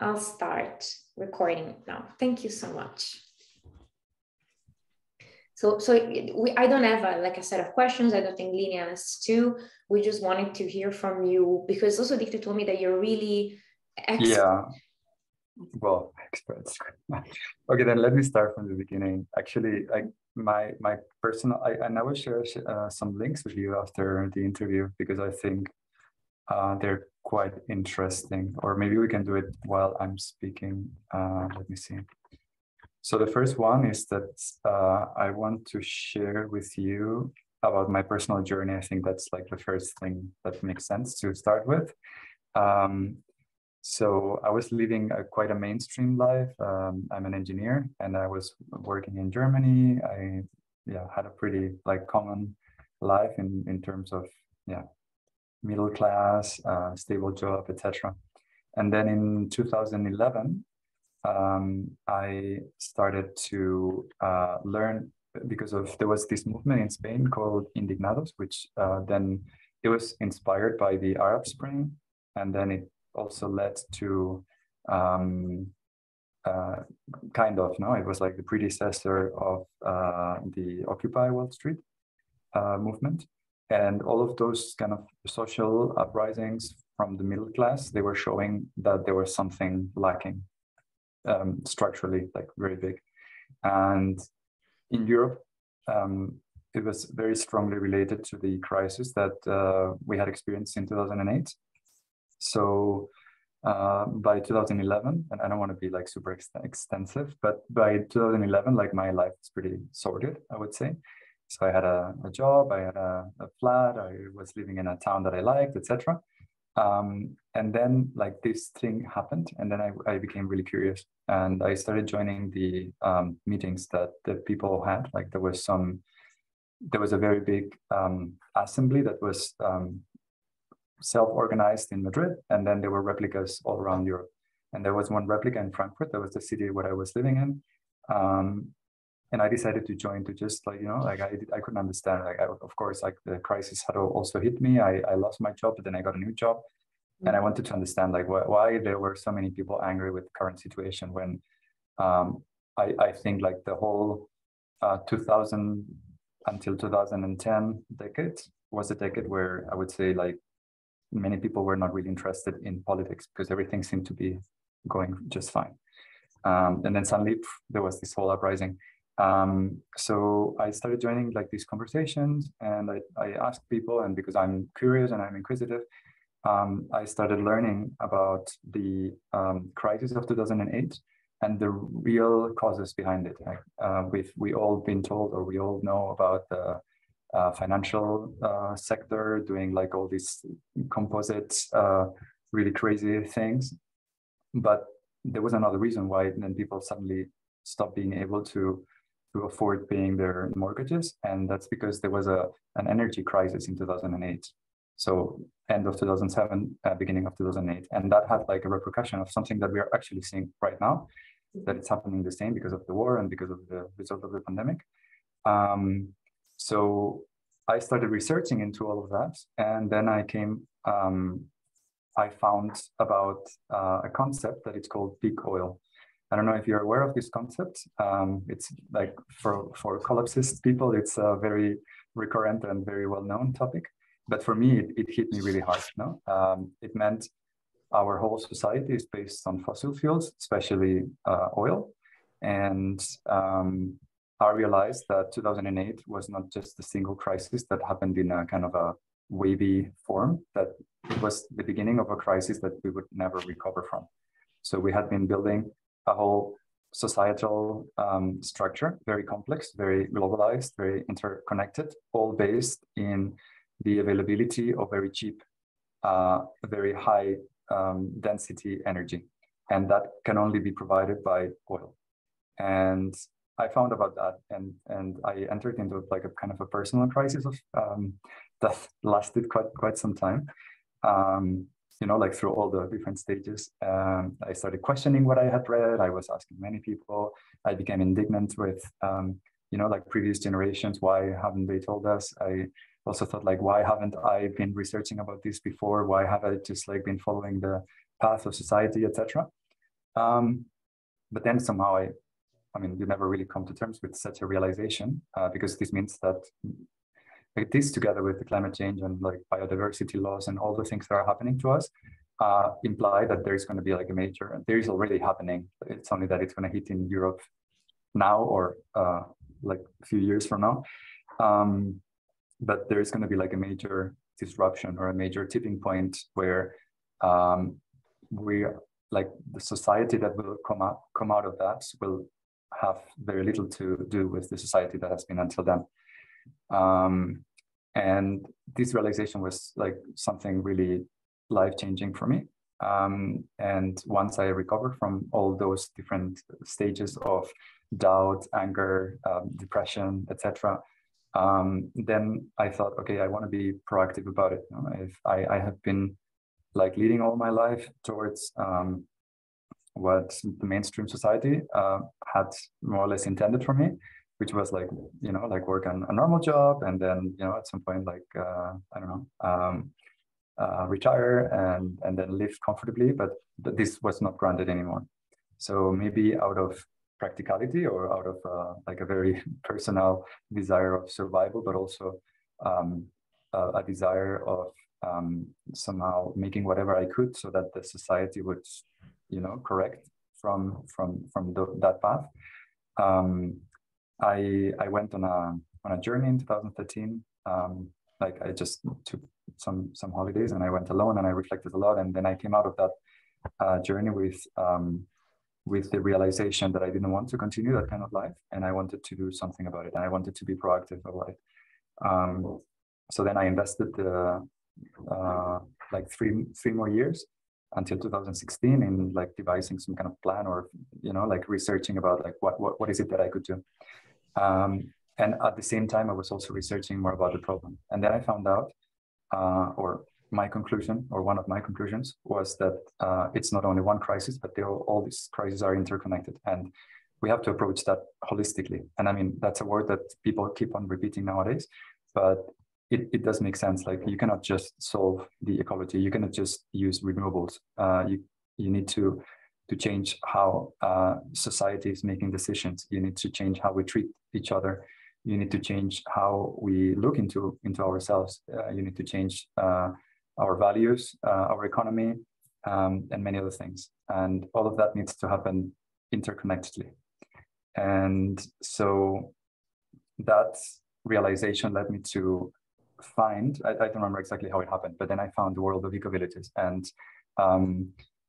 I'll start recording now. Thank you so much. So I don't have a set of questions. I don't think Linnea has too. We just wanted to hear from you because also Dicte told me that you're really expert. Yeah, well, experts. Okay, then let me start from the beginning. Actually, my personal, and I will share some links with you after the interview because I think they're quite interesting. Or maybe we can do it while I'm speaking. Let me see. So the first one is that I want to share with you about my personal journey. I think that's like the first thing that makes sense to start with. So I was living quite a mainstream life. I'm an engineer and I was working in Germany. I had a pretty common life in terms of middle class, stable job, etc. And then in 2011, I started to learn because there was this movement in Spain called Indignados, which then it was inspired by the Arab Spring, and then it also led to it was like the predecessor of the Occupy Wall Street movement. And all of those kind of social uprisings from the middle class, they were showing that there was something lacking structurally, very big. And in Europe, it was very strongly related to the crisis that we had experienced in 2008. So by 2011, and I don't want to be super extensive, but by 2011, my life is pretty sorted, I would say. So I had a job, I had a flat, I was living in a town that I liked, etc. And then this thing happened, and then I became really curious, and I started joining the meetings that the people had. There was a very big assembly that was self-organized in Madrid, and then there were replicas all around Europe. And there was one replica in Frankfurt, that was the city where I was living in. And I decided to join to just I couldn't understand. Of course, the crisis had also hit me. I lost my job, but then I got a new job. And I wanted to understand why there were so many people angry with the current situation when I think the whole 2000 until 2010 decade was a decade where I would say many people were not really interested in politics because everything seemed to be going just fine. And then suddenly there was this whole uprising. So I started joining these conversations, and I asked people, and because I'm curious and I'm inquisitive, I started learning about the crisis of 2008 and the real causes behind it. We all been told, or we all know about the financial sector doing all these composite, really crazy things. But there was another reason why then people suddenly stopped being able to afford paying their mortgages. And that's because there was an energy crisis in 2008. So end of 2007, beginning of 2008. And that had a repercussion of something that we are actually seeing right now, that it's happening the same because of the war and because of the result of the pandemic. So I started researching into all of that. And then I found about a concept that it's called peak oil. I don't know if you're aware of this concept. It's for EcoLabSS people, it's a very recurrent and very well-known topic. But for me, it hit me really hard. No, it meant our whole society is based on fossil fuels, especially oil. And I realized that 2008 was not just a single crisis that happened in a kind of a wavy form, that it was the beginning of a crisis that we would never recover from. So we had been building a whole societal structure, very complex, very globalized, very interconnected, all based in the availability of very cheap, very high density energy. And that can only be provided by oil. And I found about that, and I entered into a kind of a personal crisis of that lasted quite some time. Through all the different stages, I started questioning what I had read. I was asking many people. I became indignant with, previous generations. Why haven't they told us? I also thought, why haven't I been researching about this before? Why have I just been following the path of society, etc.? But then somehow I mean, you never really come to terms with such a realization, because this means that like this, together with the climate change and like biodiversity laws and all the things that are happening to us, imply that there is going to be like a major, there is already happening. It's only that it's going to hit in Europe now or like a few years from now. But there is going to be like a major disruption or a major tipping point where we, like the society that will come out of that will have very little to do with the society that has been until then. And this realization was like something really life-changing for me. And once I recovered from all those different stages of doubt, anger, depression, etc., then I thought, okay, I want to be proactive about it. If I have been like leading all my life towards what the mainstream society had more or less intended for me, which was like, you know, like work on a normal job and then, you know, at some point, like, I don't know, retire and then live comfortably, but this was not granted anymore. So maybe out of practicality or out of like a very personal desire of survival, but also a desire of somehow making whatever I could so that the society would, you know, correct from that path. I went on a journey in 2013. Like I just took some holidays and I went alone and I reflected a lot, and then I came out of that journey with the realization that I didn't want to continue that kind of life, and I wanted to do something about it, and I wanted to be proactive about it. So then I invested like three more years until 2016 in like devising some kind of plan, or, you know, like researching about like what is it that I could do. And at the same time, I was also researching more about the problem. And then I found out, or my conclusion, or one of my conclusions, was that it's not only one crisis, but all these crises are interconnected. And we have to approach that holistically. And I mean, that's a word that people keep on repeating nowadays, but it does make sense. Like you cannot just solve the ecology. You cannot just use renewables. You need to change how society is making decisions. You need to change how we treat each other. You need to change how we look into ourselves. You need to change our values, our economy, and many other things. And all of that needs to happen interconnectedly. And so that realization led me to find, I don't remember exactly how it happened, but then I found the world of Ecovillages. And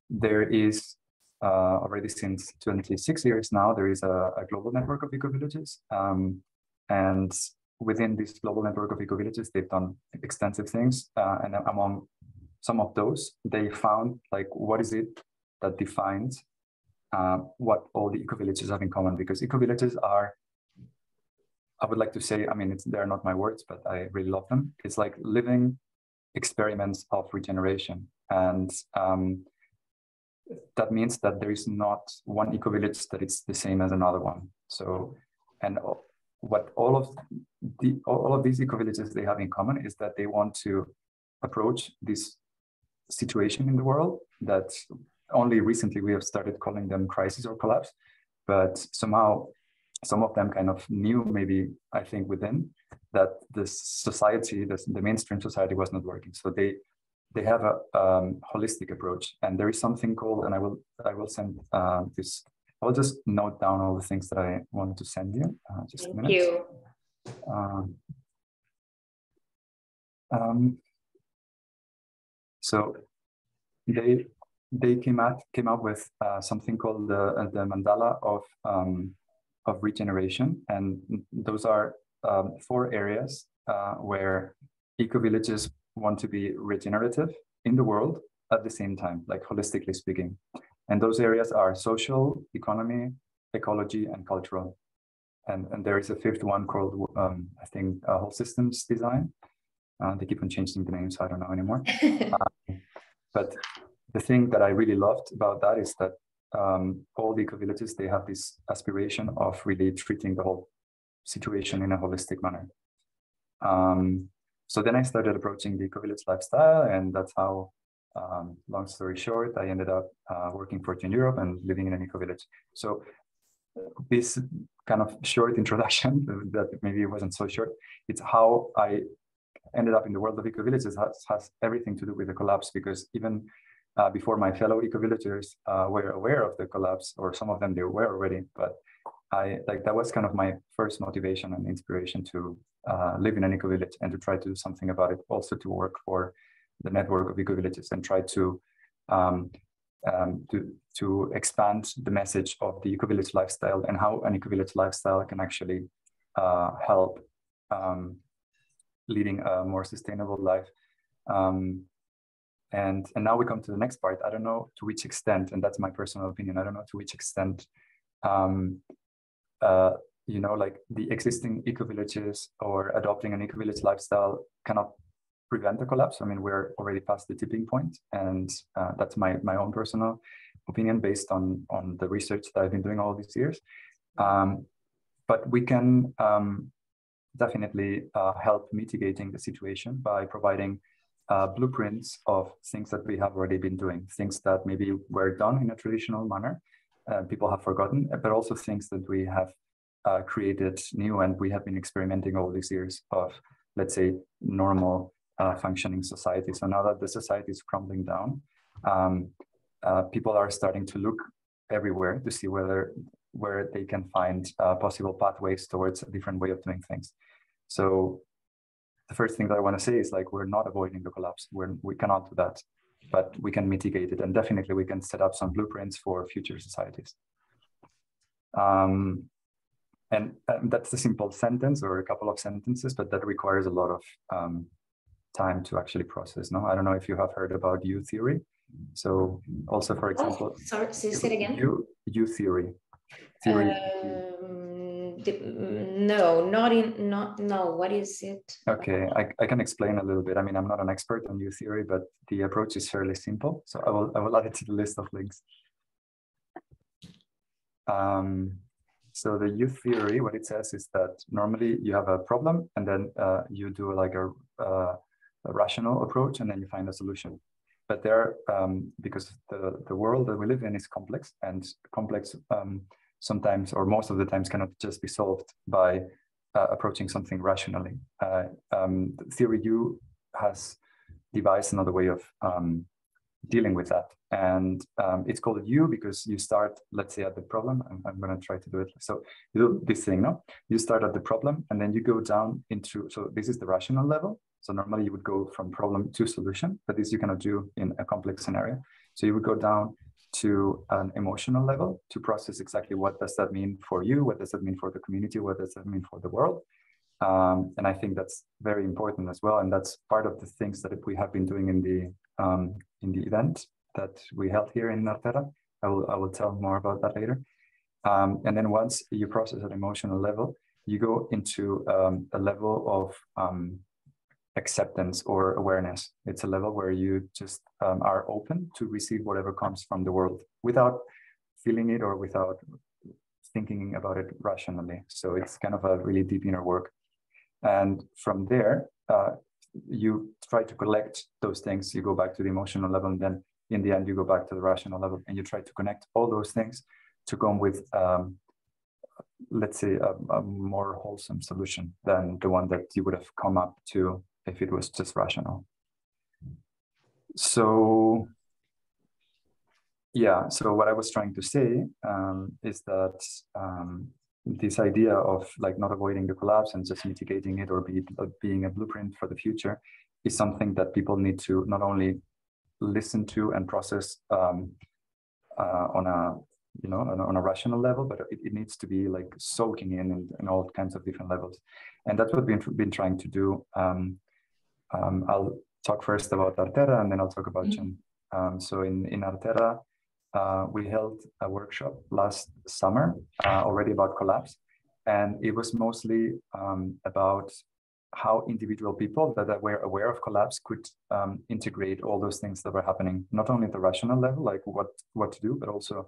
there is already since 26 years now, there is a global network of Ecovillages. And within this global network of Ecovillages, they've done extensive things. And among some of those, they found like, what is it that defines what all the ecovillages have in common? Because ecovillages are, I would like to say, I mean, they're not my words, but I really love them. It's like living experiments of regeneration. And that means that there is not one ecovillage that is the same as another one. So, and what all of these ecovillages they have in common is that they want to approach this situation in the world that only recently we have started calling them crisis or collapse, but somehow some of them kind of knew, maybe I think within, that the society, the mainstream society was not working. So they have a holistic approach, and there is something called, and I will send this. I'll just note down all the things that I wanted to send you. Just a minute. Thank you. So they came up with something called the mandala of regeneration, and those are 4 areas where ecovillages want to be regenerative in the world at the same time, like holistically speaking. And those areas are social, economy, ecology, and cultural. And there is a 5th one called, I think, whole systems design. They keep on changing the name, so I don't know anymore. But the thing that I really loved about that is that all the ecovillages, they have this aspiration of really treating the whole situation in a holistic manner. So then I started approaching the ecovillage lifestyle, and that's how long story short, I ended up working for Team Europe and living in an eco-village. So this kind of short introduction that maybe wasn't so short, it's how I ended up in the world of eco-villages has everything to do with the collapse, because even before my fellow eco-villagers were aware of the collapse, or some of them they were already, but that was kind of my first motivation and inspiration to live in an eco-village and to try to do something about it, also to work for the network of eco-villages and try to expand the message of the eco-village lifestyle and how an eco-village lifestyle can actually help leading a more sustainable life. And now we come to the next part. I don't know to which extent, and that's my personal opinion, I don't know to which extent like the existing eco-villages or adopting an eco-village lifestyle cannot prevent the collapse. I mean, we're already past the tipping point, and that's my own personal opinion based on the research that I've been doing all these years. But we can definitely help mitigating the situation by providing blueprints of things that we have already been doing, things that maybe were done in a traditional manner, people have forgotten, but also things that we have created new and we have been experimenting all these years of, let's say, normal functioning society. So now that the society is crumbling down, people are starting to look everywhere to see where they can find possible pathways towards a different way of doing things. So the first thing that I want to say is, like, we're not avoiding the collapse. We cannot do that, but we can mitigate it, and definitely we can set up some blueprints for future societies. And that's a simple sentence or a couple of sentences, but that requires a lot of time to actually process. No, I don't know if you have heard about U theory. So also, for example, sorry, say it again. U theory. No. What is it? Okay, I can explain a little bit. I mean, I'm not an expert on U theory, but the approach is fairly simple. So I will add it to the list of links. So the U theory, what it says is that normally you have a problem, and then you do like a rational approach, and then you find a solution. But there, because the world that we live in is complex, and complex sometimes, or most of the times, cannot just be solved by approaching something rationally. Theory U has devised another way of dealing with that. And it's called U because you start, let's say, at the problem. I'm going to try to do it. So you do this thing, no? You start at the problem, and then you go down into, so this is the rational level. So normally you would go from problem to solution, but this you cannot do in a complex scenario. So you would go down to an emotional level to process exactly what does that mean for you, what does that mean for the community, what does that mean for the world. And I think that's very important as well. And that's part of the things that we have been doing in the event that we held here in Artera. I will tell more about that later. And then once you process at emotional level, you go into a level of acceptance or awareness. It's a level where you just are open to receive whatever comes from the world without feeling it or without thinking about it rationally. So it's kind of a really deep inner work. And from there, you try to collect those things. You go back to the emotional level, and then in the end, you go back to the rational level, and you try to connect all those things to come with, let's say, a more wholesome solution than the one that you would have come up to if it was just rational. So, yeah, so what I was trying to say is that this idea of like not avoiding the collapse and just mitigating it or being a blueprint for the future is something that people need to not only listen to and process on a rational level, but it needs to be like soaking in all kinds of different levels. And that's what we've been trying to do. I'll talk first about Artera, and then I'll talk about Chen. So in Artera, we held a workshop last summer already about collapse, and it was mostly about how individual people that were aware of collapse could integrate all those things that were happening, not only at the rational level, like what to do, but also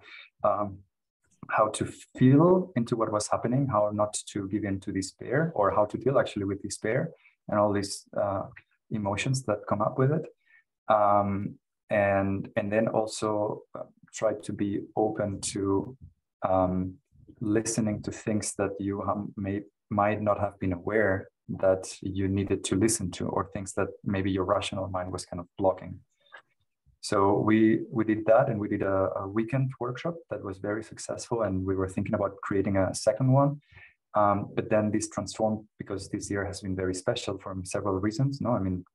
how to feel into what was happening, how not to give in to despair, or how to deal actually with despair and all these emotions that come up with it. and then also try to be open to listening to things that you might not have been aware that you needed to listen to, or things that maybe your rational mind was kind of blocking. So we did that, and we did a weekend workshop that was very successful, and we were thinking about creating a second one. But then this transformed, because this year has been very special for several reasons. No, I mean,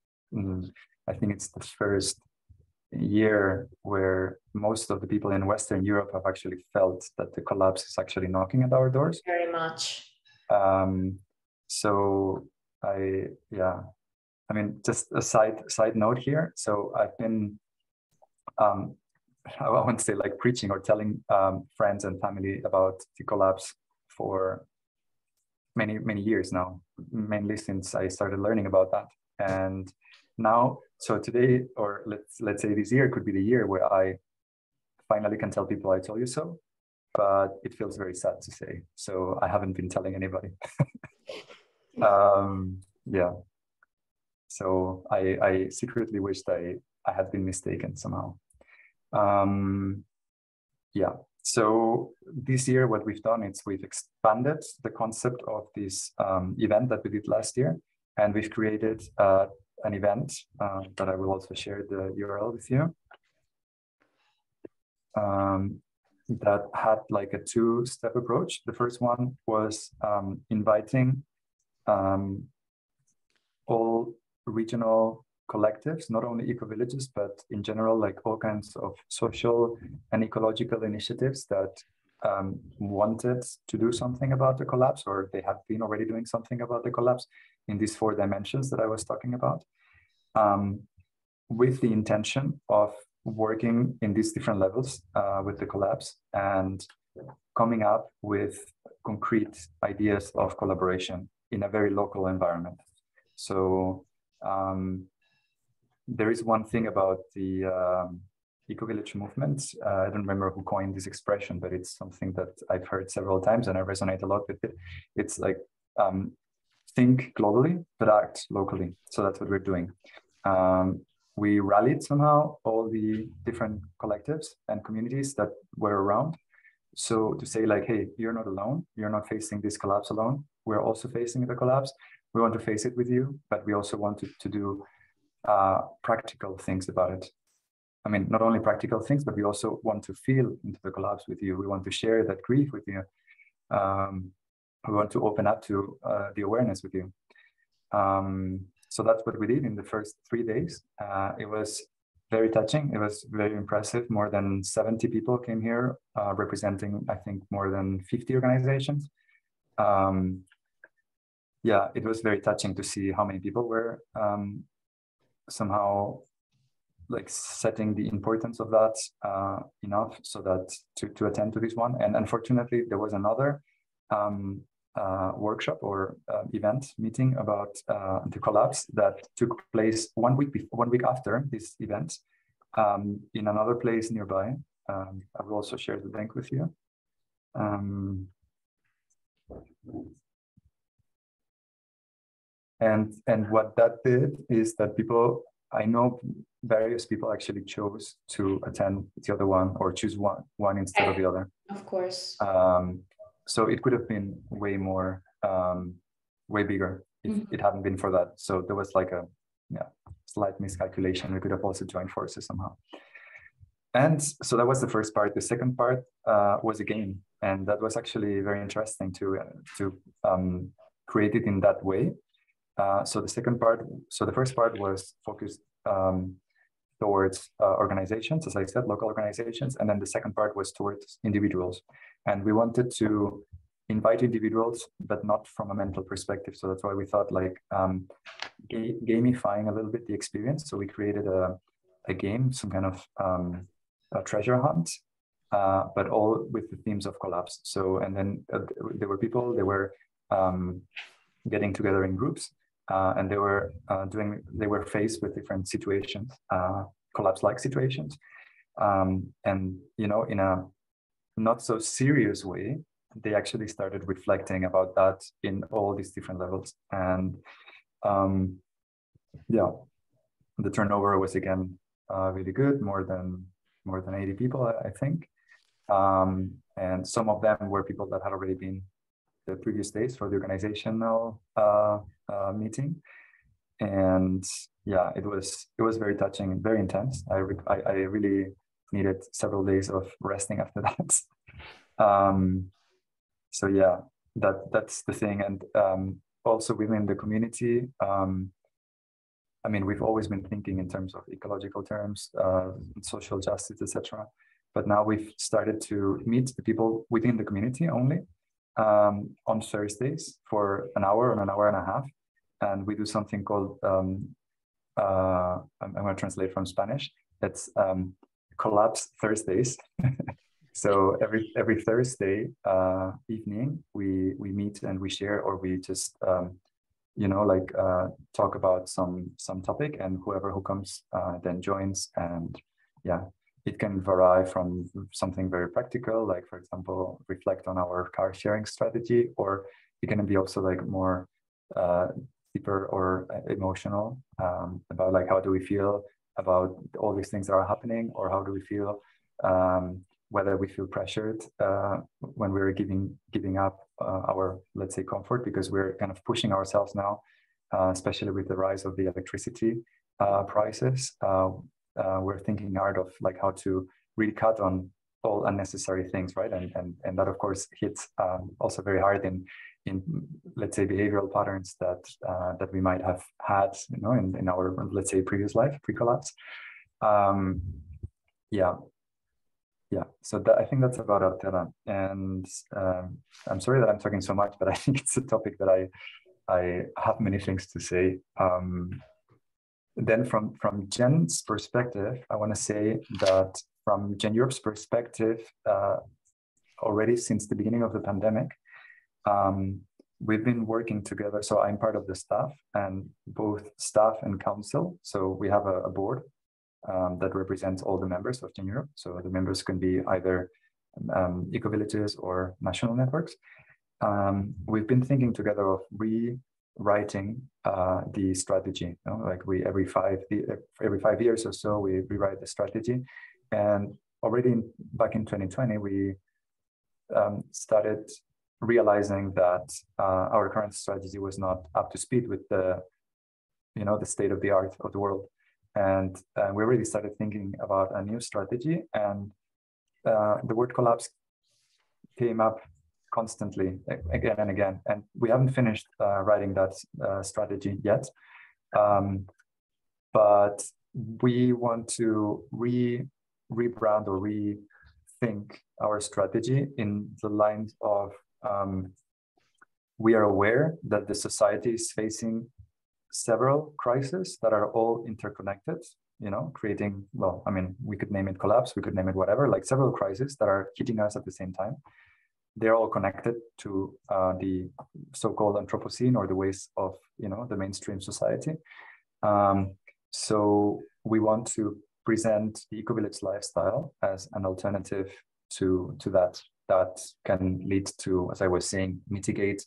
I think it's the first year where most of the people in Western Europe have actually felt that the collapse is actually knocking at our doors. Very much. So I mean, just a side note here. So I've been, I won't say like preaching or telling friends and family about the collapse for many years now, mainly since I started learning about that. And now, so today, or let's say this year could be the year where I finally can tell people I told you so, but it feels very sad to say. So I haven't been telling anybody. Yeah. So I secretly wished I had been mistaken somehow. Yeah. So this year, what we've done is we've expanded the concept of this event that we did last year, and we've created an event that I will also share the URL with you. That had like a two-step approach. The first one was inviting all regional collectives, not only eco-villages, but in general, like all kinds of social and ecological initiatives that wanted to do something about the collapse, or they have been already doing something about the collapse in these 4 dimensions that I was talking about, with the intention of working in these different levels with the collapse and coming up with concrete ideas of collaboration in a very local environment. So there is one thing about the eco-village movement. I don't remember who coined this expression, but it's something that I've heard several times and I resonate a lot with it. It's like think globally, but act locally. So that's what we're doing. We rallied somehow all the different collectives and communities that were around. So to say like, hey, you're not alone. You're not facing this collapse alone. We're also facing the collapse. We want to face it with you, but we also want to do practical things about it. I mean, not only practical things, but we also want to feel into the collapse with you. We want to share that grief with you. We want to open up to the awareness with you. So that's what we did in the first 3 days. It was very touching. It was very impressive. More than 70 people came here, representing, I think, more than 50 organizations. Yeah, it was very touching to see how many people were somehow like setting the importance of that enough so that to attend to this one. And unfortunately, there was another workshop or event meeting about the collapse that took place 1 week after this event in another place nearby. I will also share the link with you. And what that did is that people, I know various people actually chose to attend the other one or choose one instead of the other. Of course. So it could have been way more, way bigger if it hadn't been for that. So there was like a slight miscalculation. We could have also joined forces somehow. And so that was the first part. The second part was a game. And that was actually very interesting to create it in that way. So the first part was focused towards organizations, as I said, local organizations. And then the second part was towards individuals. And we wanted to invite individuals, but not from a mental perspective. So that's why we thought like gamifying a little bit the experience. So we created a game, some kind of a treasure hunt, but all with the themes of collapse. So, and then there were people, they were getting together in groups. And they were faced with different situations, collapse-like situations. And, you know, in a not so serious way, they actually started reflecting about that in all these different levels. And yeah, the turnover was again really good, more than 80 people, I think. And some of them were people that had already been the previous days for the organizational meeting. And yeah, it was very touching and very intense. I really needed several days of resting after that. So yeah, that's the thing. And also within the community, I mean, we've always been thinking in terms of ecological terms, social justice, etc. But now we've started to meet the people within the community only on Thursdays for an hour and a half. And we do something called, I'm going to translate from Spanish. It's Collapse Thursdays. So every Thursday evening, we meet and we share, or we just talk about some topic, and whoever who comes then joins. And yeah, it can vary from something very practical, like for example, reflect on our car sharing strategy, or it can be also like more deeper or emotional about like how do we feel about all these things that are happening, or how do we feel whether we feel pressured when we're giving up our, let's say, comfort, because we're kind of pushing ourselves now, especially with the rise of the electricity prices. We're thinking hard of like how to really cut on all unnecessary things, right? And that of course hits also very hard in let's say behavioral patterns that we might have had, in our, let's say, previous life, pre-collapse. Yeah, so I think that's about Altera. And I'm sorry that I'm talking so much, but I think it's a topic that I have many things to say. Then from Jen's perspective, I want to say that from Gen Europe's perspective, already since the beginning of the pandemic, we've been working together. So I'm part of the staff, and both staff and council. So we have a board that represents all the members of Gen Europe. So the members can be either ecovillages or national networks. We've been thinking together of rewriting the strategy. Like every 5 years or so, we rewrite the strategy. And already back in 2020, we started realizing that our current strategy was not up to speed with the state of the art of the world. And we already started thinking about a new strategy, and the word collapse came up constantly again and again. And we haven't finished writing that strategy yet, but we want to rebrand or rethink our strategy in the lines of we are aware that the society is facing several crises that are all interconnected, creating, well, I mean, we could name it collapse, we could name it whatever, like several crises that are hitting us at the same time. They're all connected to the so-called Anthropocene, or the ways of, the mainstream society. So we want to present the eco-village lifestyle as an alternative to that can lead to, as I was saying, mitigate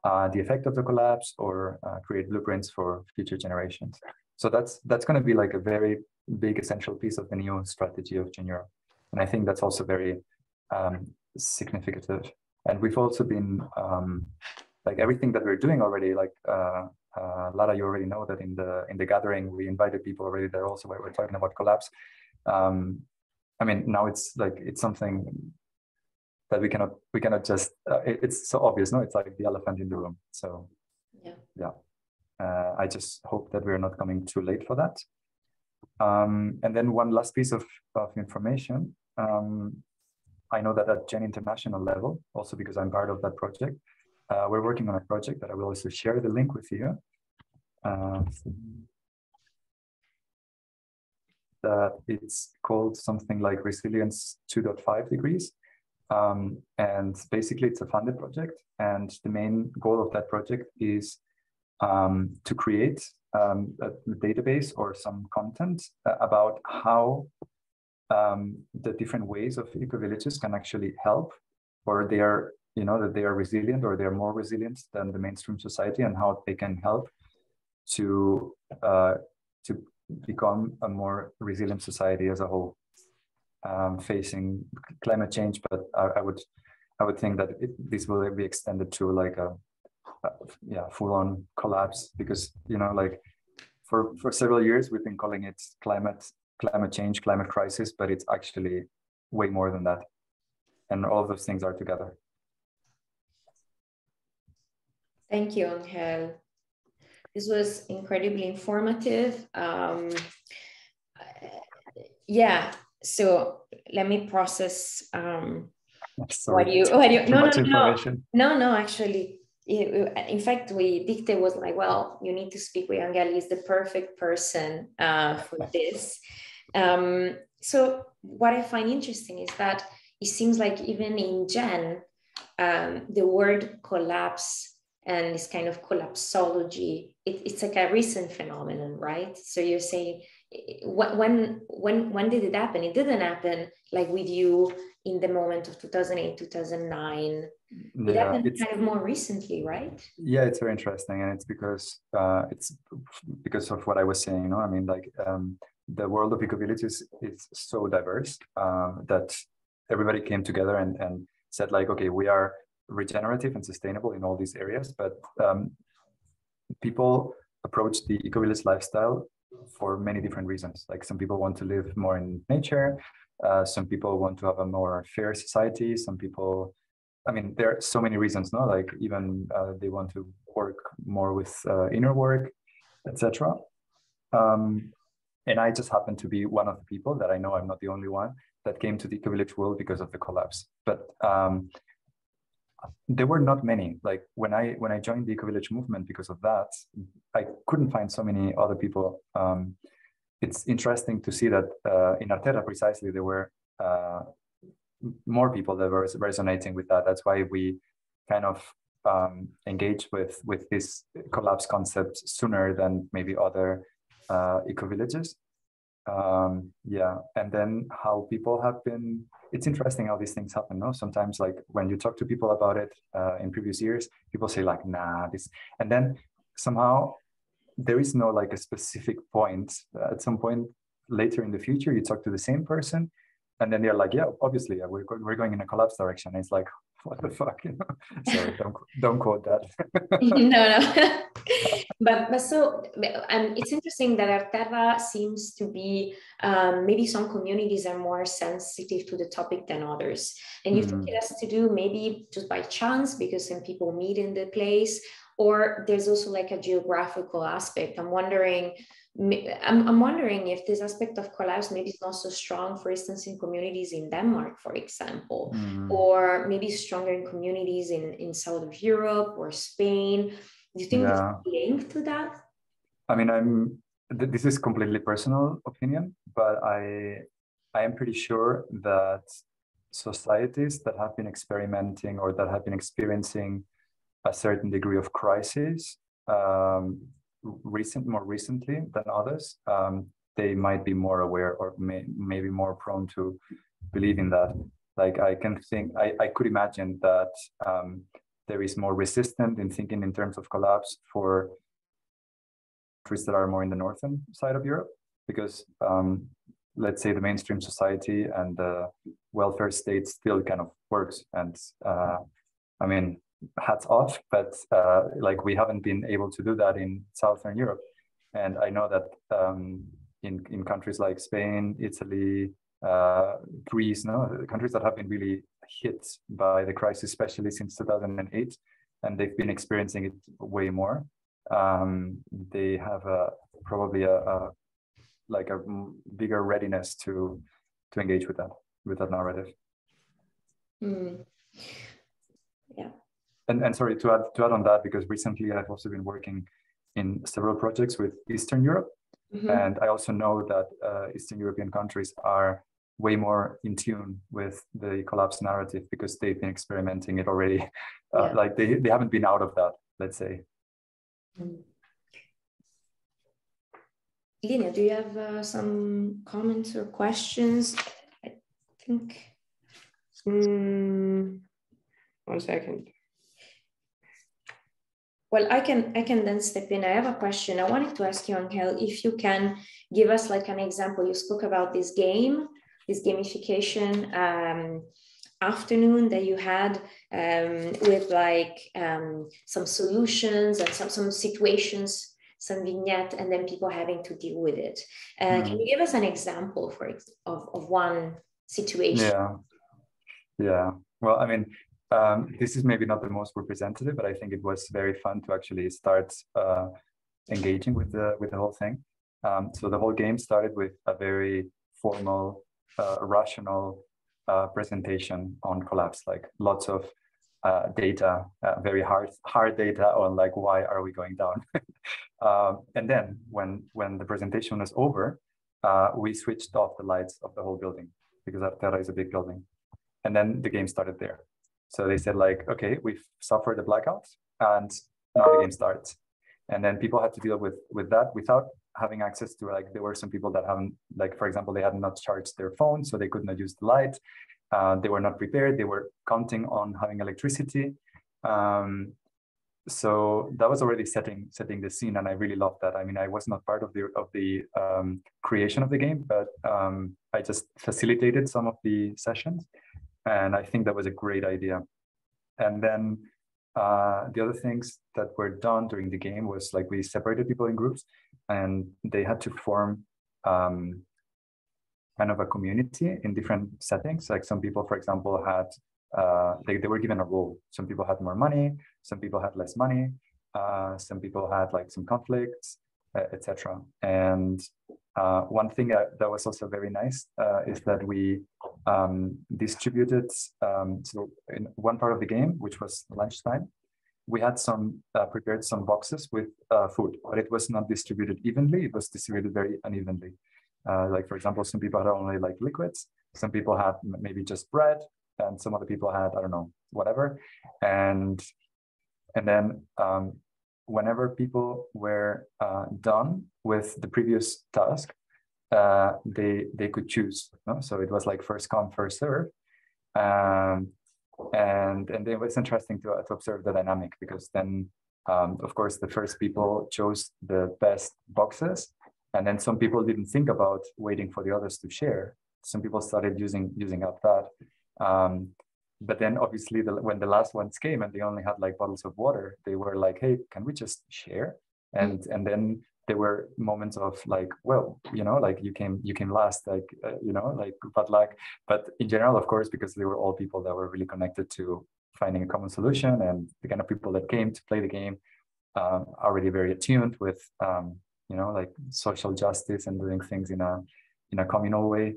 the effect of the collapse, or create blueprints for future generations. So that's going to be like a very big essential piece of the new strategy of Gen Europe. And I think that's also very significant. And we've also been like everything that we're doing already, like Lara, you already know that in the gathering we invited people already there also, where we're talking about collapse. I mean, now it's something that we cannot just it's so obvious, no? It's like the elephant in the room. So yeah. I just hope that we're not coming too late for that. And then one last piece of information. I know that at Gen International level, also because I'm part of that project, we're working on a project that I will also share the link with you. That it's called something like Resilience 2.5 degrees. And basically it's a funded project. And the main goal of that project is to create a database or some content about how the different ways of eco-villages can actually help, or they are, that they are resilient, or they're more resilient than the mainstream society, and how they can help to become a more resilient society as a whole, facing climate change. But I would think that this will be extended to like a full-on collapse, because like for several years we've been calling it climate change, climate crisis, but it's actually way more than that, and all of those things are together. Thank you, Angel. This was incredibly informative. Yeah, so let me process what you too much information. No, actually, in fact, Dicte was like, well, you need to speak with Angel. He's the perfect person for this. So what I find interesting is that it seems like even in Gen, the word collapse and this kind of collapsology, it's like a recent phenomenon, right? So you're saying, when did it happen? It didn't happen like with you in the moment of 2008, 2009. It happened kind of more recently, right? Yeah, it's very interesting, and it's because of what I was saying. I mean, like the world of ecovillages is so diverse that everybody came together and said, like, okay, we are regenerative and sustainable in all these areas, but people approach the ecovillage lifestyle for many different reasons. Like, some people want to live more in nature, some people want to have a more fair society, some people, I mean, there are so many reasons, no? Like, even they want to work more with inner work, etc. And I just happen to be one of the people that I know, I'm not the only one, that came to the ecovillage world because of the collapse. But there were not many. Like, when I joined the ecovillage movement because of that, I couldn't find so many other people. It's interesting to see that in Artera precisely there were more people that were resonating with that. That's why we kind of engaged with this collapse concept sooner than maybe other ecovillages. Yeah, and then how people have been, it's interesting how these things happen, no? Sometimes, like, when you talk to people about it in previous years, people say like, nah, this, and then somehow there is no like a specific point. At some point later in the future, you talk to the same person, and then they're like, yeah, obviously, we're going in a collapse direction. And it's like, what the fuck, Sorry, don't quote that. No. But so, and it's interesting that Arterra seems to be, maybe some communities are more sensitive to the topic than others. And you think it has to do maybe just by chance because some people meet in the place, or there's also like a geographical aspect. I'm wondering if this aspect of collapse maybe is not so strong, for instance, in communities in Denmark, for example, or maybe stronger in communities in South of Europe or Spain. Do you think there's a link to that? I mean, this is completely personal opinion, but I am pretty sure that societies that have been experimenting or that have been experiencing a certain degree of crisis more recently than others, they might be more aware or maybe more prone to believe in that. Like, I could imagine that there is more resistance in thinking in terms of collapse for countries that are more in the northern side of Europe, because let's say the mainstream society and the welfare state still kind of works. And I mean, hats off, but like, we haven't been able to do that in Southern Europe. And I know that in countries like Spain, Italy, Greece, countries that have been really hit by the crisis, especially since 2008, and they've been experiencing it way more. They have probably a bigger readiness to engage with that narrative. Yeah. And sorry, to add on that, because recently I've also been working in several projects with Eastern Europe, and I also know that Eastern European countries are way more in tune with the collapse narrative because they've been experimenting it already. Like, they haven't been out of that, let's say. Lina, do you have some comments or questions? I think. 1 second. Well, I can then step in. I have a question. I wanted to ask you, Angel, if you can give us like an example. You spoke about this game, this gamification afternoon that you had with like some solutions and some situations, some vignette, and then people having to deal with it. Can you give us an example of one situation? Yeah. Well, I mean, this is maybe not the most representative, but I think it was very fun to actually start engaging with the whole thing. So the whole game started with a very formal, rational presentation on collapse, like lots of data, very hard data on like why are we going down. And then when the presentation was over, we switched off the lights of the whole building because Artera is a big building. And then the game started there. So they said like, okay, we've suffered a blackout and now the game starts. And then people had to deal with that without having access to, like, there were some people that haven't, like, for example, they had not charged their phone, so they could not use the light. They were not prepared. They were counting on having electricity. So that was already setting the scene, and I really loved that. I mean, I was not part of the creation of the game, but I just facilitated some of the sessions. And I think that was a great idea. And then the other things that were done during the game was like we separated people in groups and they had to form kind of a community in different settings. Like some people, for example, had, they were given a role. Some people had more money, some people had less money, some people had like some conflicts, etc. And one thing that was also very nice is that we distributed, so in one part of the game, which was lunchtime, we had prepared some boxes with food, but it was not distributed evenly. It was distributed very unevenly. Like, for example, some people had only like liquids, some people had maybe just bread, and some other people had, I don't know, whatever. And then whenever people were done with the previous task, they could choose. No? So it was like first come, first serve. And it was interesting to observe the dynamic, because then, of course, the first people chose the best boxes, and then some people didn't think about waiting for the others to share. Some people started using up that. But then obviously when the last ones came and they only had like bottles of water, they were like, hey, can we just share? And then there were moments of like, well, you know, like you came last, like, you know, like bad luck. But in general, of course, because they were all people that were really connected to finding a common solution, and the kind of people that came to play the game already very attuned with, you know, like social justice and doing things in a communal way.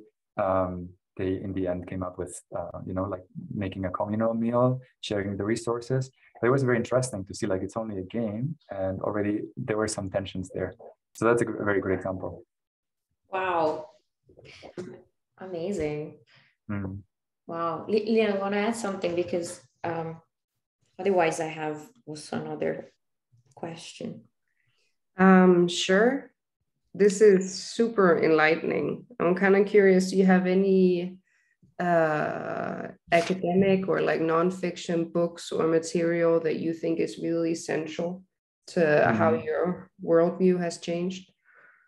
They in the end came up with, you know, like making a communal meal, sharing the resources. It was very interesting to see, like, it's only a game and already there were some tensions there. So that's a very good example. Wow. Amazing. Mm. Wow. Lilian, I want to add something because otherwise I have also another question. Sure. This is super enlightening. I'm kind of curious, do you have any academic or like nonfiction books or material that you think is really essential to how your worldview has changed?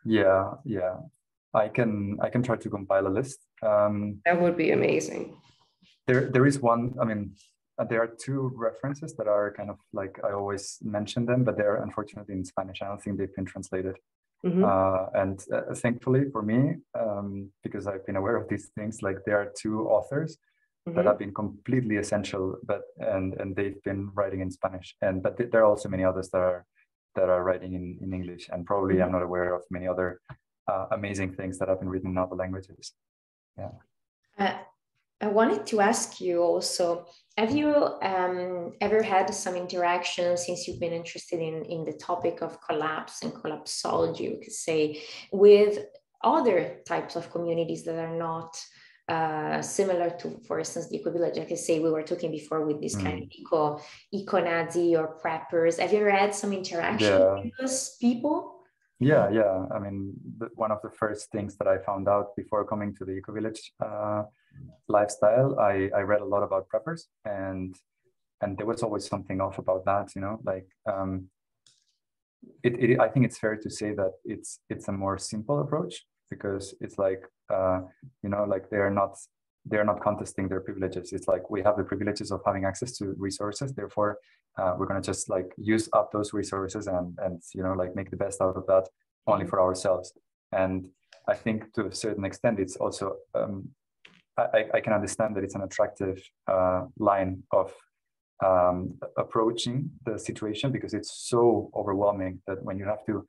Yeah. I can try to compile a list. That would be amazing. There is one, I mean, there are two references that are kind of like, I always mention them, but they're unfortunately in Spanish. I don't think they've been translated. And thankfully for me, because I've been aware of these things, like there are two authors that have been completely essential, but and they've been writing in Spanish, but there are also many others that are writing in English, and probably I'm not aware of many other amazing things that have been written in other languages. Yeah. I wanted to ask you also, have you ever had some interaction, since you've been interested in the topic of collapse and collapsology, you could say, with other types of communities that are not similar to, for instance, the Ecovillage? I could say we were talking before with this kind of eco-Nazi or preppers. Have you ever had some interaction with those people? Yeah. I mean, one of the first things that I found out before coming to the Ecovillage lifestyle, I read a lot about preppers, and there was always something off about that, you know, like I think it's fair to say that it's a more simple approach, because it's like, like they're not contesting their privileges. It's like, we have the privileges of having access to resources, therefore we're going to just like use up those resources and like make the best out of that only for ourselves. And I think to a certain extent it's also I can understand that it's an attractive line of approaching the situation, because it's so overwhelming that when you have to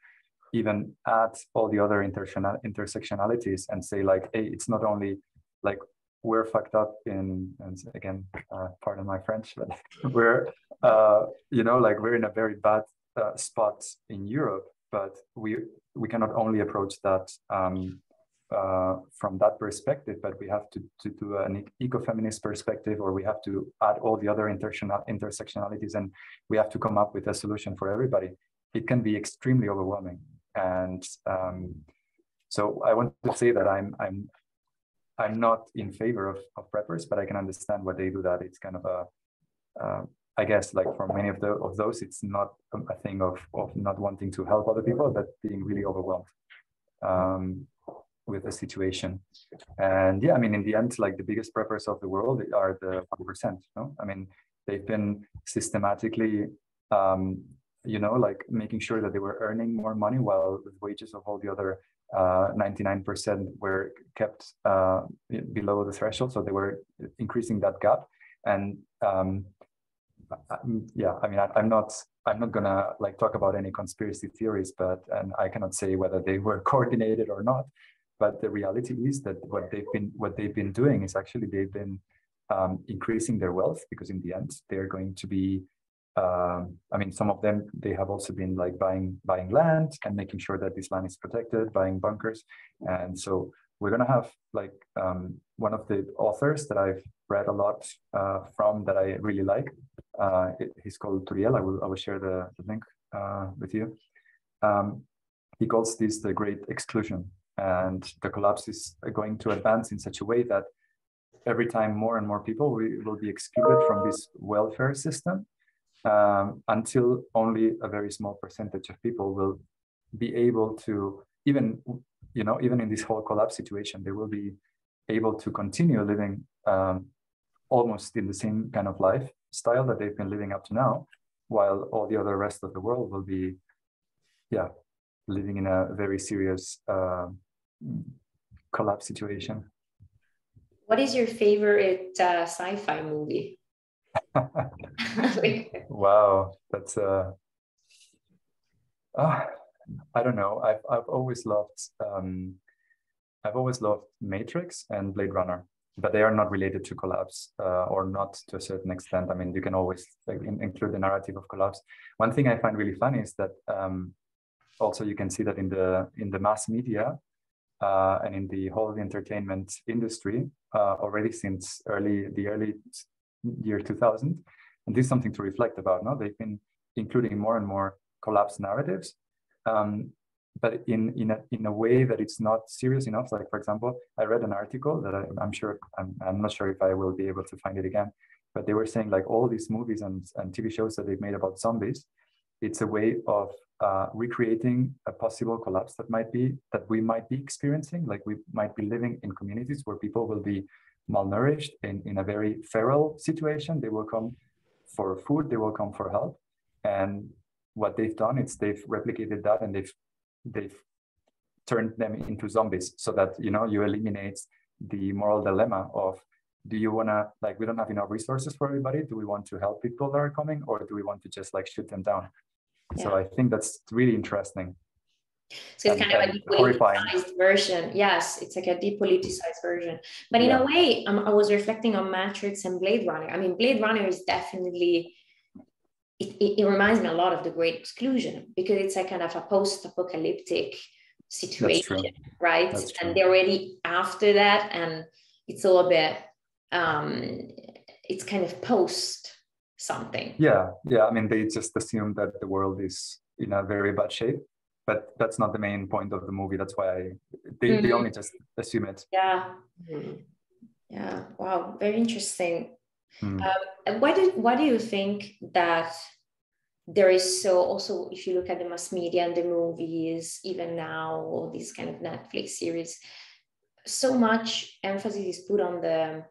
even add all the other intersectionalities and say like, hey, it's not only like we're fucked up in, and again, pardon my French, but we're like we're in a very bad spot in Europe, but we cannot only approach that from that perspective, but we have to do an ecofeminist perspective, or we have to add all the other intersectionalities, and we have to come up with a solution for everybody. It can be extremely overwhelming. And so I want to say that I'm not in favor of preppers, but I can understand why they do that. It's kind of a I guess like for many of those, it's not a thing of not wanting to help other people, but being really overwhelmed with the situation. And yeah, I mean, in the end, like the biggest preppers of the world are the 1%. No? I mean, they've been systematically, like making sure that they were earning more money, while the wages of all the other 99% were kept below the threshold. So they were increasing that gap. And yeah, I mean, I'm not gonna like talk about any conspiracy theories, and I cannot say whether they were coordinated or not. But the reality is that what they've been doing is actually they've been increasing their wealth, because in the end they're going to be. I mean, some of them, they have also been like buying land and making sure that this land is protected, buying bunkers. And so we're gonna have like one of the authors that I've read a lot from, that I really like. He's called Turiel. I will share the link with you. He calls this the Great Exclusion. And the collapse is going to advance in such a way that every time more and more people will be excluded from this welfare system, until only a very small percentage of people will be able to, even in this whole collapse situation, they will be able to continue living almost in the same kind of lifestyle that they've been living up to now, while all the other rest of the world will be, living in a very serious collapse situation. What is your favorite sci-fi movie? Wow, that's I don't know. I've always loved Matrix and Blade Runner, but they are not related to collapse, or not to a certain extent. I mean, you can always include the narrative of collapse. One thing I find really funny is that also you can see that in the mass media and in the whole entertainment industry already since the early year 2000. And this is something to reflect about. No, they've been including more and more collapse narratives, but in a way that it's not serious enough. Like, for example, I read an article that I'm not sure if I will be able to find it again, but they were saying like all these movies and TV shows that they've made about zombies, it's a way of recreating a possible collapse that we might be experiencing. Like, we might be living in communities where people will be malnourished in a very feral situation. They will come for food, they will come for help. And what they've done is they've replicated that, and they've turned them into zombies, so that you eliminate the moral dilemma of, do you want to, like, we don't have enough resources for everybody, do we want to help people that are coming, or do we want to just like shoot them down? Yeah. So I think that's really interesting. So it's kind of a depoliticized version. Yes, it's like a depoliticized version. But in a way, I was reflecting on Matrix and Blade Runner. I mean, Blade Runner is definitely, it reminds me a lot of The Great Exclusion, because it's a kind of a post-apocalyptic situation, right? And they're already after that, and it's all a bit, it's kind of post something. Yeah. I mean, they just assume that the world is in a very bad shape. But that's not the main point of the movie. That's why they only just assume it. Yeah. Yeah. Wow. Very interesting. Why do you think that there is so also, if you look at the mass media and the movies, even now, all these kind of Netflix series, so much emphasis is put on the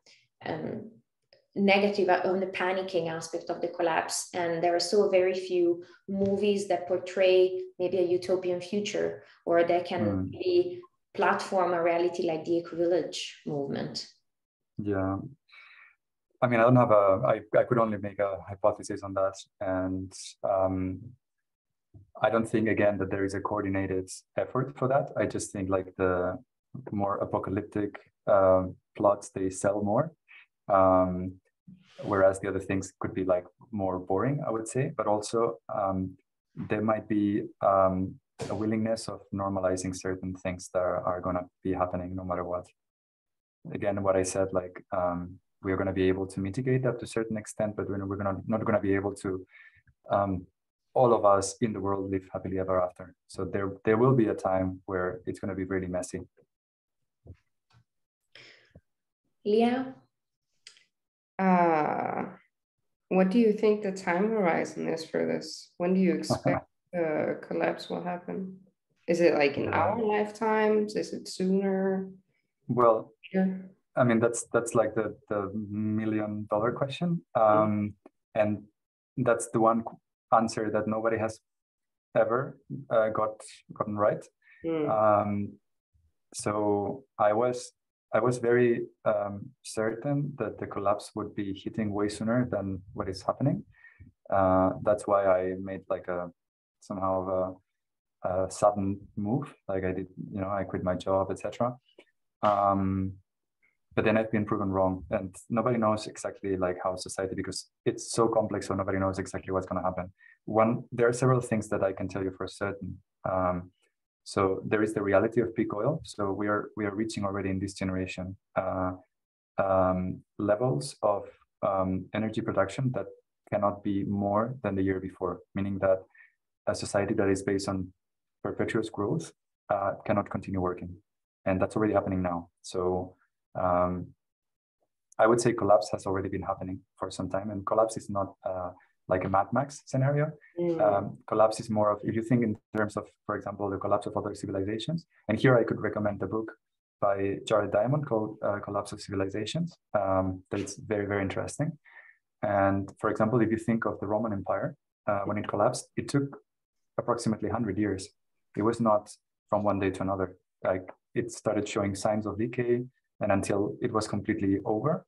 negative, on the panicking aspect of the collapse. And there are so very few movies that portray maybe a utopian future, or that can be platform a reality like the Ecovillage movement. Yeah. I mean, I don't have I could only make a hypothesis on that. And I don't think, again, that there is a coordinated effort for that. I just think like the more apocalyptic plots, they sell more. Whereas the other things could be like more boring, I would say. But also there might be a willingness of normalizing certain things that are going to be happening no matter what. Again, what I said, like we're going to be able to mitigate that to a certain extent, but we're not going to be able to, all of us in the world, live happily ever after. So there will be a time where it's going to be really messy. Leah? What do you think the time horizon is for this? When do you expect the collapse will happen? Is it like in our lifetimes? Is it sooner? Well, I mean, that's like the $1 million question. And that's the one answer that nobody has ever gotten right. So I was very certain that the collapse would be hitting way sooner than what is happening. That's why I made like a sudden move. Like I did, I quit my job, etc. But then I've been proven wrong, and nobody knows exactly like how society, because it's so complex, so nobody knows exactly what's going to happen. There are several things that I can tell you for certain. So there is the reality of peak oil. So we are reaching already in this generation levels of energy production that cannot be more than the year before, meaning that a society that is based on perpetuous growth cannot continue working. And that's already happening now. So I would say collapse has already been happening for some time, and collapse is not like a Mad Max scenario. Collapse is more of, if you think in terms of, for example, the collapse of other civilizations, and here I could recommend a book by Jared Diamond called Collapse of Civilizations. That's very, very interesting. And for example, if you think of the Roman Empire, when it collapsed, it took approximately 100 years. It was not from one day to another. Like it started showing signs of decay, and until it was completely over,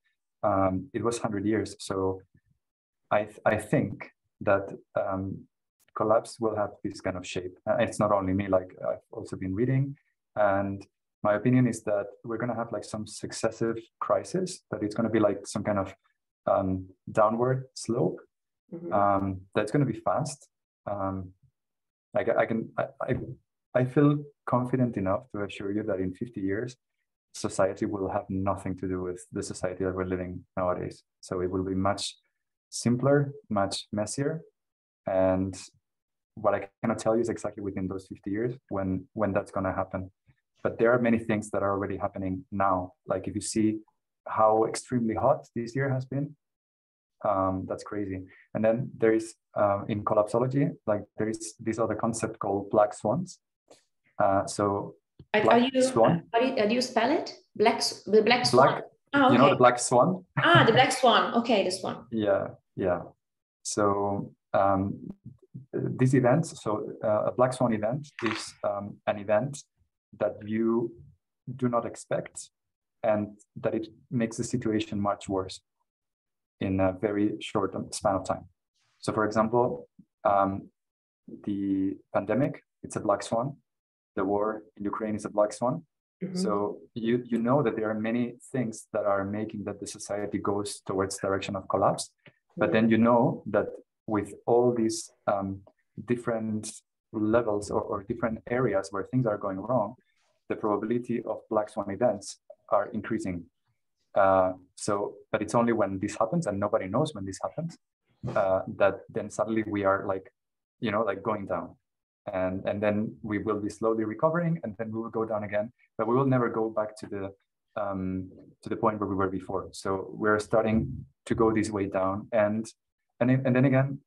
it was 100 years. So I think that collapse will have this kind of shape. It's not only me, like I've also been reading, and my opinion is that we're going to have like some successive crises, that it's going to be like some kind of downward slope. That's going to be fast. I feel confident enough to assure you that in 50 years, society will have nothing to do with the society that we're living nowadays. So it will be much simpler, much messier. And what I cannot tell you is exactly within those 50 years when that's going to happen. But there are many things that are already happening now. Like if you see how extremely hot this year has been, that's crazy. And then there is, in collapsology, like there is this other concept called black swans. So How do you spell it? The black swan. You know the black swan? The black swan. Okay, this one. Yeah. So this event, a black swan event is an event that you do not expect, and that it makes the situation much worse in a very short span of time. So for example, the pandemic, it's a black swan. The war in Ukraine is a black swan. So you know that there are many things that are making that the society goes towards direction of collapse. But then you know that with all these different levels or different areas where things are going wrong, the probability of black swan events are increasing. But it's only when this happens, and nobody knows when this happens, that then suddenly we are like going down. And then we will be slowly recovering, and then we will go down again, but we will never go back to the point where we were before. So we're starting to go this way down, and then again,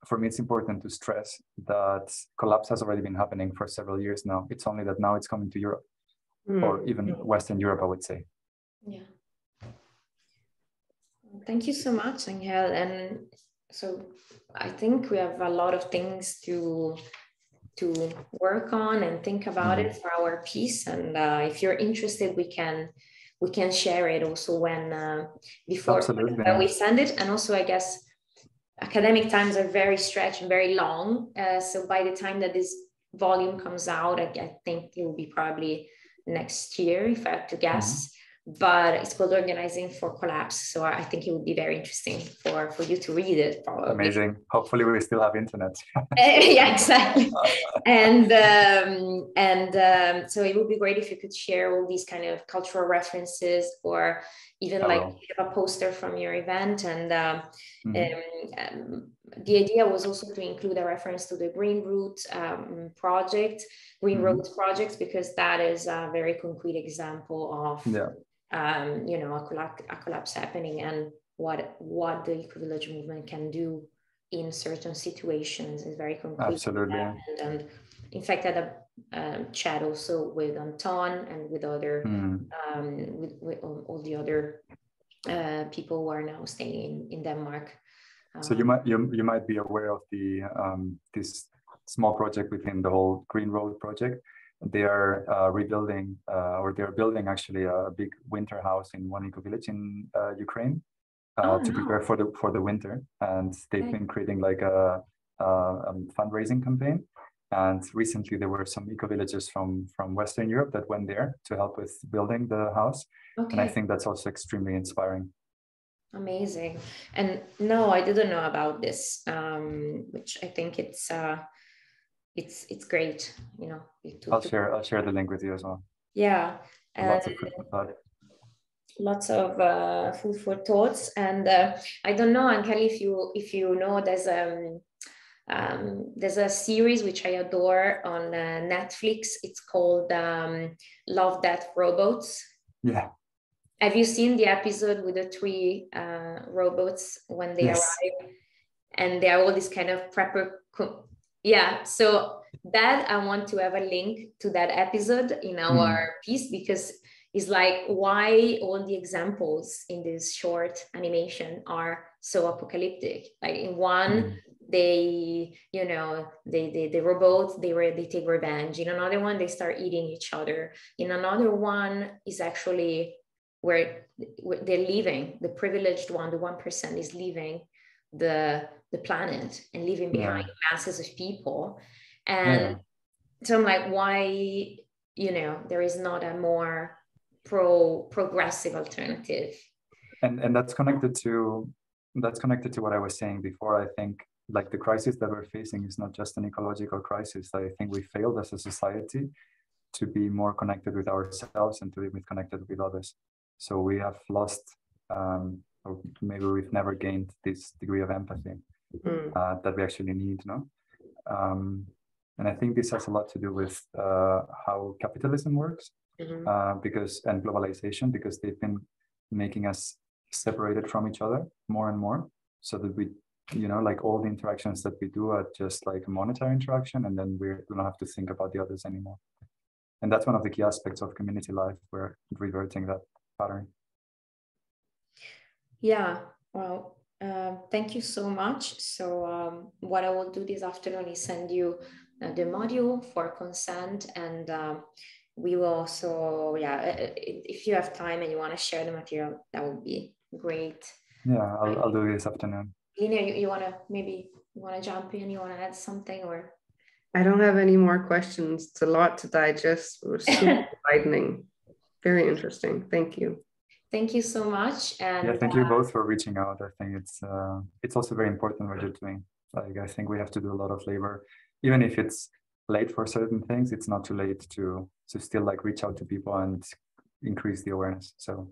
for me, it's important to stress that collapse has already been happening for several years now. It's only that now it's coming to Europe, or even Western Europe, I would say. Yeah. Thank you so much, Angel. And so I think we have a lot of things to work on and think about it for our piece. And if you're interested, we can share it also when before we send it. And also, I guess academic times are very stretched and very long. So by the time that this volume comes out, I think it will be probably next year, if I have to guess. But it's called Organizing for Collapse. So I think it would be very interesting for you to read it, probably. Amazing. Hopefully we still have internet. Yeah, exactly. And so it would be great if you could share all these kind of cultural references, or even like a poster from your event. And the idea was also to include a reference to the Green Root project, Green Roads projects, because that is a very concrete example of you know, a collapse happening, and what the eco-village movement can do in certain situations is very concrete. Absolutely. And in fact, I had a chat also with Anton and with other with all the other people who are now staying in Denmark. So you might be aware of the this small project within the whole Green Road project. They are rebuilding, or they're building actually a big winter house in one eco-village in Ukraine to prepare for the winter. And they've been creating like a fundraising campaign. And recently there were some eco-villages from Western Europe that went there to help with building the house. And I think that's also extremely inspiring. Amazing. And no, I didn't know about this, which I think it's great, you know. I'll share the link with you as well. Yeah. Lots of food for thought. Lots of food for thoughts. And I don't know, Angel, if you know, there's a series which I adore on Netflix. It's called Love, Death, Robots. Yeah. Have you seen the episode with the 3 robots when they arrive, and they are all this kind of prepper? Yeah, so that I want to have a link to that episode in our piece, because it's like why all the examples in this short animation are so apocalyptic. Like in one, the robots, they take revenge. In another one, they start eating each other. In another one is actually where they're leaving, the privileged one, the 1% is leaving the planet and leaving behind masses of people. And so I'm like, why, you know, there is not a more progressive alternative? And that's connected to what I was saying before. I think like the crisis that we're facing is not just an ecological crisis. I think we failed as a society to be more connected with ourselves and to be connected with others. So we have lost, or maybe we've never gained this degree of empathy that we actually need, no? And I think this has a lot to do with how capitalism works, and globalization, because they've been making us separated from each other more and more, so that we, you know, like all the interactions that we do are just like a monetary interaction, and then we don't have to think about the others anymore. And that's one of the key aspects of community life. We're reverting that pattern. Yeah, well, thank you so much. So what I will do this afternoon is send you the module for consent, and we will also, if you have time and you want to share the material, that would be great. Yeah, I'll do this afternoon. Lina, you want to jump in? You want to add something, or? I don't have any more questions. It's a lot to digest. It was super enlightening. Very interesting. Thank you. Thank you so much. And yeah, thank you both for reaching out. I think it's also very important what you're doing. Like, I think we have to do a lot of labor, even if it's late for certain things. It's not too late to still like reach out to people and increase the awareness. So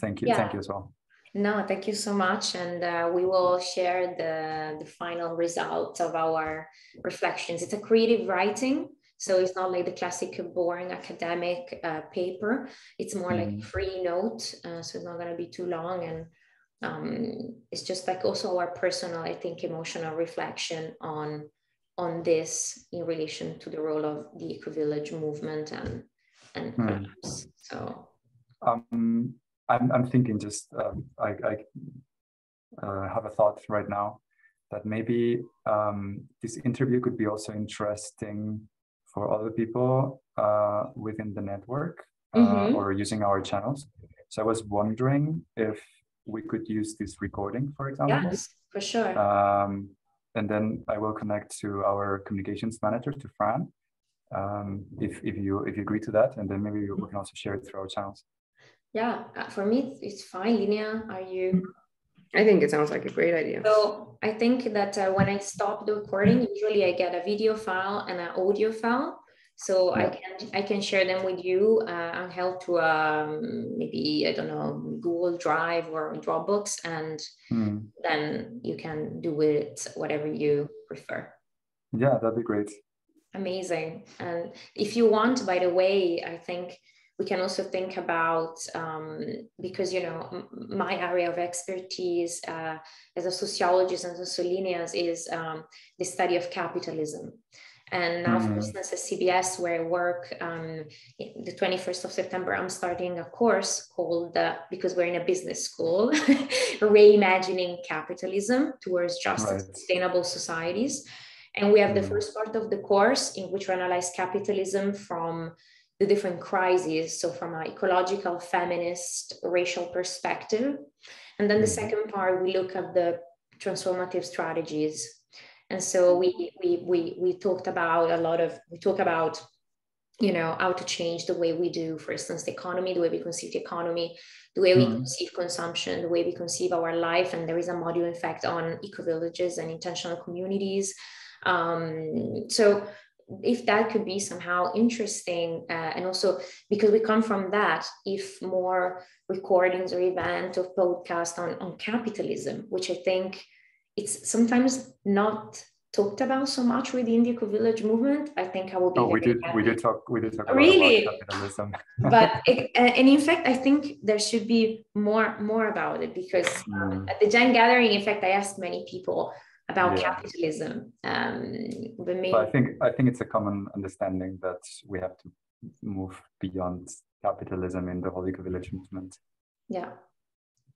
thank you. Thank you as well. No, thank you so much. And we will share the final result of our reflections. It's a creative writing. So it's not like the classic boring academic paper. It's more like a free note. So it's not going to be too long. And it's just like also our personal, I think, emotional reflection on this in relation to the role of the Ecovillage movement and collapse. So I'm thinking just I have a thought right now that maybe this interview could be also interesting for other people within the network or using our channels. So I was wondering if we could use this recording, for example. Yes, for sure. And then I will connect to our communications manager, to Fran, if you agree to that, and then maybe we can also share it through our channels. Yeah, for me it's fine. Linnea, are you? I think it sounds like a great idea. So I think that when I stop the recording, usually I get a video file and an audio file. So yeah. I can share them with you and help to maybe, I don't know, Google Drive or Dropbox, and then you can do with it whatever you prefer. Yeah, that'd be great. Amazing. And if you want, by the way, I think we can also think about, because, you know, my area of expertise as a sociologist and also Linnea's is the study of capitalism. And now, for instance, at CBS, where I work, the 21st of September, I'm starting a course called, because we're in a business school, Reimagining Capitalism Towards Just and Sustainable Societies. And we have the first part of the course in which we analyze capitalism from the different crises. So from an ecological, feminist, racial perspective. And then the second part, we look at the transformative strategies. And so we talked about we talk about, you know, how to change the way we do, for instance, the economy, the way we conceive the economy, the way we conceive consumption, the way we conceive our life. And there is a module, in fact, on ecovillages and intentional communities. So if that could be somehow interesting, and also because we come from that, if more recordings or event or podcast on capitalism, which I think it's sometimes not talked about so much within the Ecovillage movement, I think I will be. Oh, we did talk really? about capitalism. But and in fact, I think there should be more about it, because at the Gen Gathering, in fact, I asked many people about capitalism. But I think it's a common understanding that we have to move beyond capitalism in the whole Ecovillage movement. Yeah.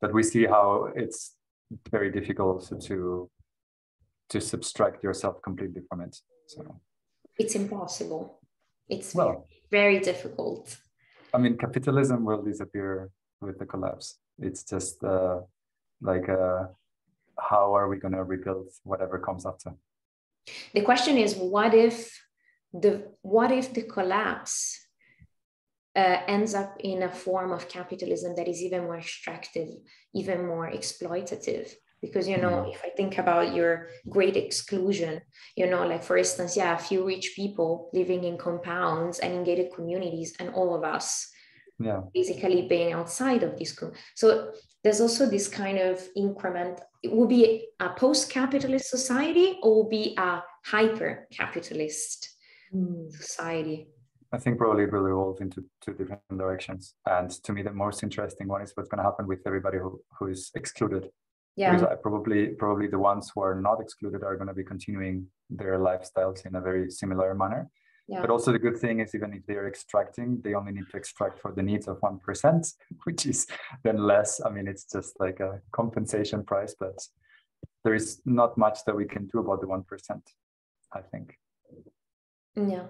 But we see how it's very difficult to subtract yourself completely from it. So it's impossible. It's very difficult. I mean, capitalism will disappear with the collapse. It's just how are we going to rebuild whatever comes after? The question is, what if the collapse ends up in a form of capitalism that is even more extractive, even more exploitative? Because, you know, if I think about your great exclusion, you know, like, for instance, a few rich people living in compounds and in gated communities, and all of us basically being outside of this. So there's also this kind of increment. It will be a post-capitalist society, or will be a hyper-capitalist society? I think probably it will evolve into two different directions. And to me, the most interesting one is what's going to happen with everybody who is excluded. Yeah. Because probably the ones who are not excluded are going to be continuing their lifestyles in a very similar manner. Yeah. But also the good thing is, even if they're extracting, they only need to extract for the needs of 1%, which is then less. I mean, it's just like a compensation price, but there is not much that we can do about the 1%, I think. Yeah.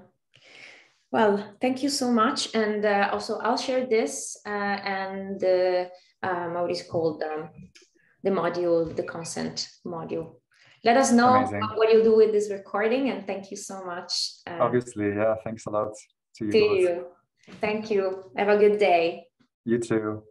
Well, thank you so much. And also I'll share this and what is called the module, the consent module. Let us know what you'll do with this recording, and thank you so much. Obviously, yeah, thanks a lot to you. To you. Thank you. Have a good day. You too.